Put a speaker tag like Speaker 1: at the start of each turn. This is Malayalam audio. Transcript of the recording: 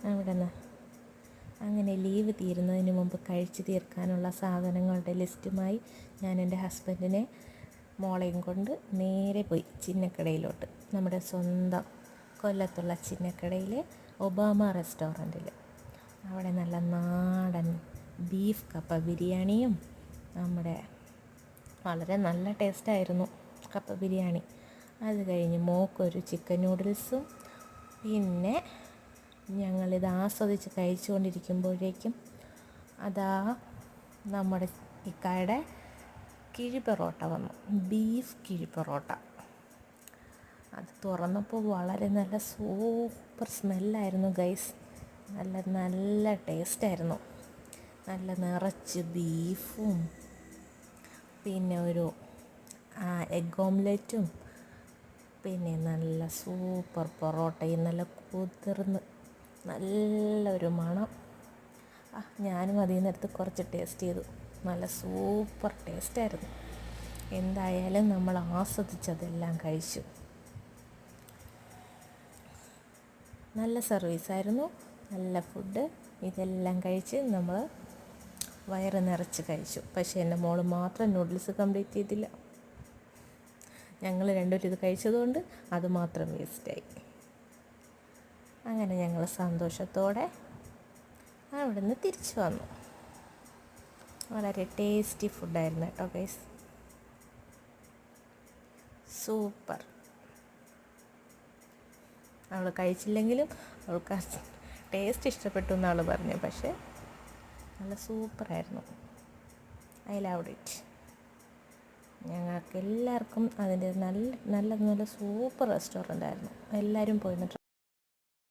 Speaker 1: അവിടെ നിന്ന് അങ്ങനെ ലീവ് തീരുന്നതിന് മുമ്പ് കഴിച്ചു തീർക്കാനുള്ള സാധനങ്ങളുടെ ലിസ്റ്റുമായി ഞാൻ എൻ്റെ ഹസ്ബൻഡിനെ മോളെയും കൊണ്ട് നേരെ പോയി ചിന്നക്കടയിലോട്ട്. നമ്മുടെ സ്വന്തം കൊല്ലത്തുള്ള ചിന്നക്കടയിലെ ഒബാമ റെസ്റ്റോറൻറ്റിൽ. അവിടെ നല്ല നാടൻ ബീഫ് കപ്പ ബിരിയാണിയും നമ്മുടെ വളരെ നല്ല ടേസ്റ്റായിരുന്നു കപ്പ ബിരിയാണി. അത് കഴിഞ്ഞ് മോക്കൊരു ചിക്കൻ നൂഡിൽസും. പിന്നെ ഞങ്ങളിത് ആസ്വദിച്ച് കഴിച്ചുകൊണ്ടിരിക്കുമ്പോഴേക്കും അതാ നമ്മുടെ ഇക്കായുടെ കിഴി പൊറോട്ട വന്നു, ബീഫ് കിഴി പൊറോട്ട. അത് തുറന്നപ്പോൾ വളരെ നല്ല സൂപ്പർ സ്മെല്ലായിരുന്നു ഗൈസ്. നല്ല നല്ല ടേസ്റ്റായിരുന്നു. നല്ല നിറച്ച് ബീഫും പിന്നെ ഒരു എഗ് ഓംലെറ്റും പിന്നെ നല്ല സൂപ്പർ പൊറോട്ടയും നല്ല കുതിർന്ന് നല്ലൊരു മണം. ഞാനും അതിൽ നിന്നെടുത്ത് കുറച്ച് ടേസ്റ്റ് ചെയ്തു. നല്ല സൂപ്പർ ടേസ്റ്റായിരുന്നു. എന്തായാലും നമ്മൾ ആസ്വദിച്ചതെല്ലാം കഴിച്ചു. നല്ല സർവീസായിരുന്നു, നല്ല ഫുഡ്. ഇതെല്ലാം കഴിച്ച് നമ്മൾ വയറ് നിറച്ച് കഴിച്ചു. പക്ഷേ എൻ്റെ മോള് മാത്രം നൂഡിൽസ് കംപ്ലീറ്റ് ചെയ്തില്ല. ഞങ്ങൾ രണ്ടുപേരും ഇത് കഴിച്ചതുകൊണ്ട് അത് മാത്രം വേസ്റ്റായി. അങ്ങനെ ഞങ്ങൾ സന്തോഷത്തോടെ അവിടെ നിന്ന് തിരിച്ചു വന്നു. വളരെ ടേസ്റ്റി ഫുഡായിരുന്നു കേട്ടോ ഗൈസ്, സൂപ്പർ. അവൾ കഴിച്ചില്ലെങ്കിലും അവൾക്ക് ടേസ്റ്റ് ഇഷ്ടപ്പെട്ടു എന്നവൾ പറഞ്ഞു. പക്ഷേ നല്ല സൂപ്പറായിരുന്നു. I loved it. ഞങ്ങൾക്ക് എല്ലാവർക്കും അതിൻ്റെ നല്ല നല്ല നല്ല സൂപ്പർ റെസ്റ്റോറൻ്റ് ആയിരുന്നു. എല്ലാവരും പോയി